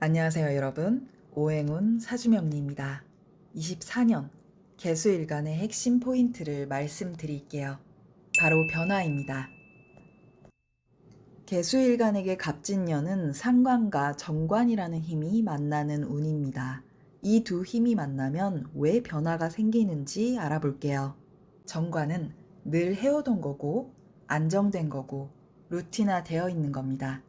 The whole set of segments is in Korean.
안녕하세요, 여러분. 오행운 사주명리입니다. 24년 개수일간의 핵심 포인트를 말씀드릴게요. 바로 변화입니다. 개수일간에게 갑진년은 상관과 정관이라는 힘이 만나는 운입니다. 이 두 힘이 만나면 왜 변화가 생기는지 알아볼게요. 정관은 늘 해오던 거고, 안정된 거고, 루틴화 되어 있는 겁니다.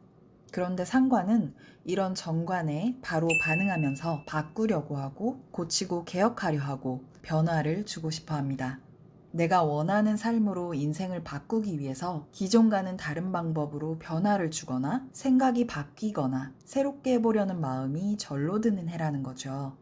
그런데 상관은 이런 정관에 바로 반응하면서 바꾸려고 하고 고치고 개혁하려 하고 변화를 주고 싶어 합니다. 내가 원하는 삶으로 인생을 바꾸기 위해서 기존과는 다른 방법으로 변화를 주거나 생각이 바뀌거나 새롭게 해보려는 마음이 절로 드는 해라는 거죠.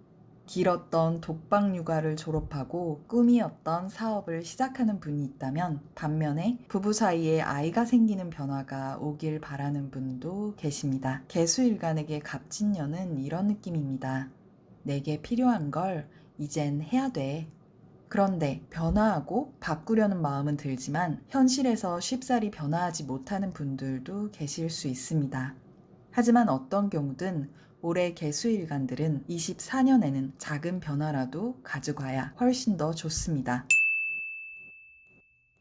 길었던 독박 육아를 졸업하고 꿈이었던 사업을 시작하는 분이 있다면 반면에 부부 사이에 아이가 생기는 변화가 오길 바라는 분도 계십니다. 개수일간에게 갑진년은 이런 느낌입니다. 내게 필요한 걸 이젠 해야 돼. 그런데 변화하고 바꾸려는 마음은 들지만 현실에서 쉽사리 변화하지 못하는 분들도 계실 수 있습니다. 하지만 어떤 경우든 올해 개수일간들은 24년에는 작은 변화라도 가져가야 훨씬 더 좋습니다.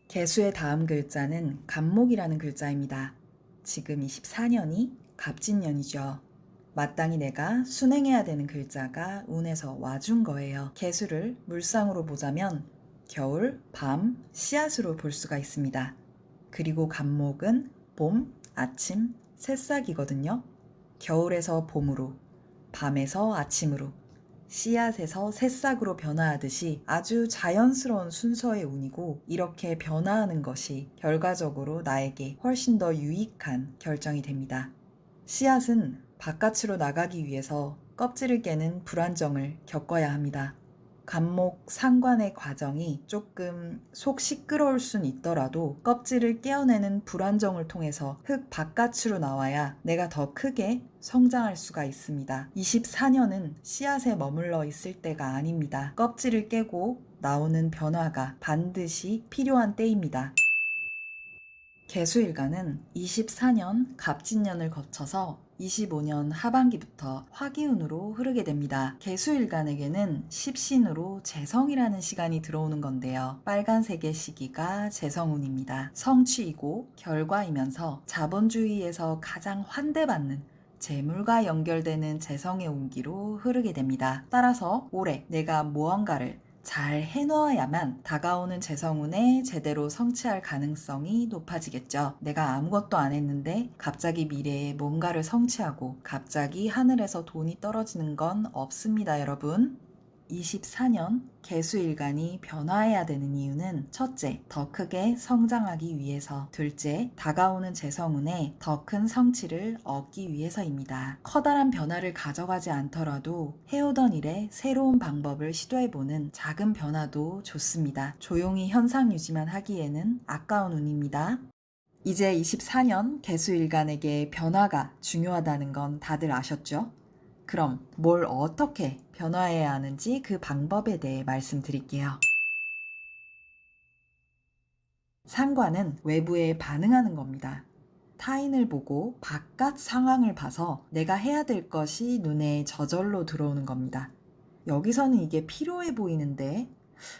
개수의 다음 글자는 갑목이라는 글자입니다. 지금 24년이 갑진년이죠. 마땅히 내가 순행해야 되는 글자가 운에서 와준 거예요. 개수를 물상으로 보자면 겨울, 밤, 씨앗으로 볼 수가 있습니다. 그리고 갑목은 봄, 아침, 새싹이거든요. 겨울에서 봄으로, 밤에서 아침으로, 씨앗에서 새싹으로 변화하듯이 아주 자연스러운 순서의 운이고 이렇게 변화하는 것이 결과적으로 나에게 훨씬 더 유익한 결정이 됩니다. 씨앗은 바깥으로 나가기 위해서 껍질을 깨는 불안정을 겪어야 합니다. 갑목 상관의 과정이 조금 속 시끄러울 순 있더라도 껍질을 깨어내는 불안정을 통해서 흙 바깥으로 나와야 내가 더 크게 성장할 수가 있습니다. 24년은 씨앗에 머물러 있을 때가 아닙니다. 껍질을 깨고 나오는 변화가 반드시 필요한 때입니다. 개수일간은 24년 갑진년을 거쳐서 25년 하반기부터 화기운으로 흐르게 됩니다. 개수일간에게는 십신으로 재성이라는 시간이 들어오는 건데요. 빨간색의 시기가 재성운입니다. 성취이고 결과이면서 자본주의에서 가장 환대받는 재물과 연결되는 재성의 운기로 흐르게 됩니다. 따라서 올해 내가 무언가를 잘 해놓아야만 다가오는 재성운에 제대로 성취할 가능성이 높아지겠죠. 내가 아무것도 안 했는데 갑자기 미래에 뭔가를 성취하고 갑자기 하늘에서 돈이 떨어지는 건 없습니다, 여러분. 24년 개수일간이 변화해야 되는 이유는 첫째, 더 크게 성장하기 위해서, 둘째, 다가오는 재성운에 더 큰 성취를 얻기 위해서입니다. 커다란 변화를 가져가지 않더라도 해오던 일에 새로운 방법을 시도해보는 작은 변화도 좋습니다. 조용히 현상 유지만 하기에는 아까운 운입니다. 이제 24년 개수일간에게 변화가 중요하다는 건 다들 아셨죠? 그럼 뭘 어떻게 변화해야 하는지 그 방법에 대해 말씀드릴게요. 상관은 외부에 반응하는 겁니다. 타인을 보고 바깥 상황을 봐서 내가 해야 될 것이 눈에 저절로 들어오는 겁니다. 여기서는 이게 필요해 보이는데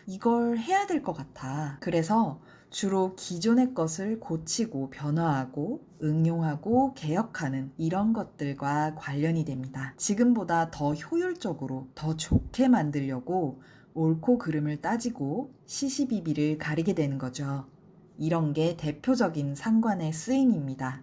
이걸 해야 될 것 같아. 그래서 주로 기존의 것을 고치고 변화하고 응용하고 개혁하는 이런 것들과 관련이 됩니다. 지금보다 더 효율적으로 더 좋게 만들려고 옳고 그름을 따지고 시시비비를 가리게 되는 거죠. 이런 게 대표적인 상관의 쓰임입니다.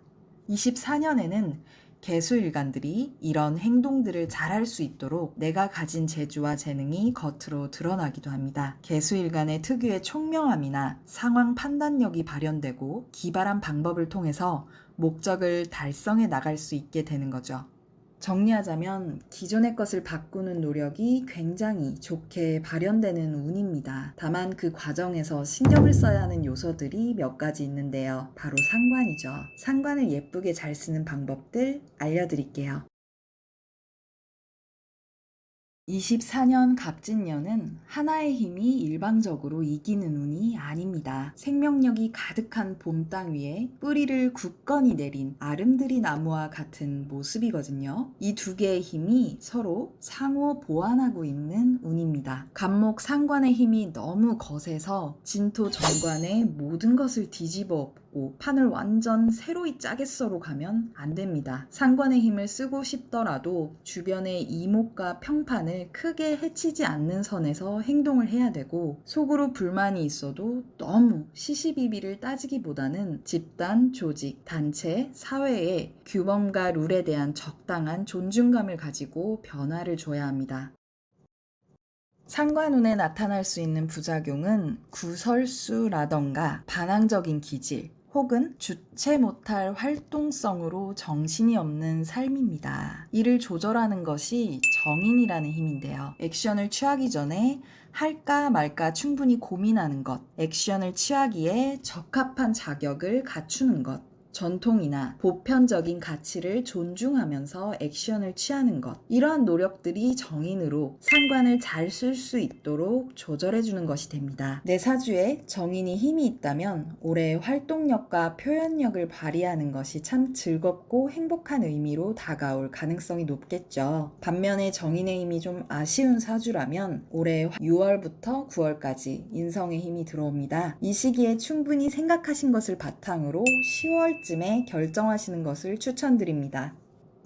24년에는 개수일간들이 이런 행동들을 잘할 수 있도록 내가 가진 재주와 재능이 겉으로 드러나기도 합니다. 개수일간의 특유의 총명함이나 상황 판단력이 발현되고 기발한 방법을 통해서 목적을 달성해 나갈 수 있게 되는 거죠. 정리하자면 기존의 것을 바꾸는 노력이 굉장히 좋게 발현되는 운입니다. 다만 그 과정에서 신경을 써야 하는 요소들이 몇 가지 있는데요. 바로 상관이죠. 상관을 예쁘게 잘 쓰는 방법들 알려드릴게요. 24년 갑진년은 하나의 힘이 일방적으로 이기는 운이 아닙니다. 생명력이 가득한 봄 땅 위에 뿌리를 굳건히 내린 아름드리 나무와 같은 모습이거든요. 이 두 개의 힘이 서로 상호 보완하고 있는 운입니다. 갑목 상관의 힘이 너무 거세서 진토 정관의 모든 것을 뒤집어 엎고 판을 완전 새로이 짜겠어로 가면 안 됩니다. 상관의 힘을 쓰고 싶더라도 주변의 이목과 평판을 크게 해치지 않는 선에서 행동을 해야 되고, 속으로 불만이 있어도 너무 시시비비를 따지기보다는 집단, 조직, 단체, 사회의 규범과 룰에 대한 적당한 존중감을 가지고 변화를 줘야 합니다. 상관운에 나타날 수 있는 부작용은 구설수라던가 반항적인 기질, 혹은 주체 못할 활동성으로 정신이 없는 삶입니다. 이를 조절하는 것이 정인이라는 힘인데요. 액션을 취하기 전에 할까 말까 충분히 고민하는 것, 액션을 취하기에 적합한 자격을 갖추는 것, 전통이나 보편적인 가치를 존중하면서 액션을 취하는 것, 이러한 노력들이 정인으로 상관을 잘 쓸 수 있도록 조절해주는 것이 됩니다. 내 사주에 정인이 힘이 있다면 올해 활동력과 표현력을 발휘하는 것이 참 즐겁고 행복한 의미로 다가올 가능성이 높겠죠. 반면에 정인의 힘이 좀 아쉬운 사주라면 올해 6월부터 9월까지 인성의 힘이 들어옵니다. 이 시기에 충분히 생각하신 것을 바탕으로 10월쯤에 결정하시는 것을 추천드립니다.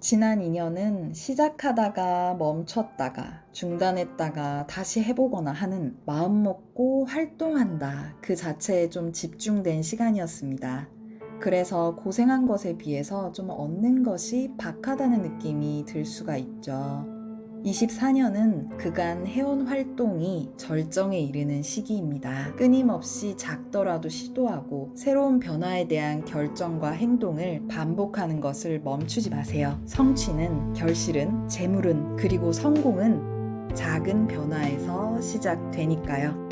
지난 2년은 시작하다가 멈췄다가 중단했다가 다시 해보거나 하는 마음 먹고 활동한다 그 자체에 좀 집중된 시간이었습니다. 그래서 고생한 것에 비해서 좀 얻는 것이 박하다는 느낌이 들 수가 있죠. 24년은 그간 해온 활동이 절정에 이르는 시기입니다. 끊임없이 작더라도 시도하고 새로운 변화에 대한 결정과 행동을 반복하는 것을 멈추지 마세요. 성취는, 결실은, 재물은, 그리고 성공은 작은 변화에서 시작되니까요.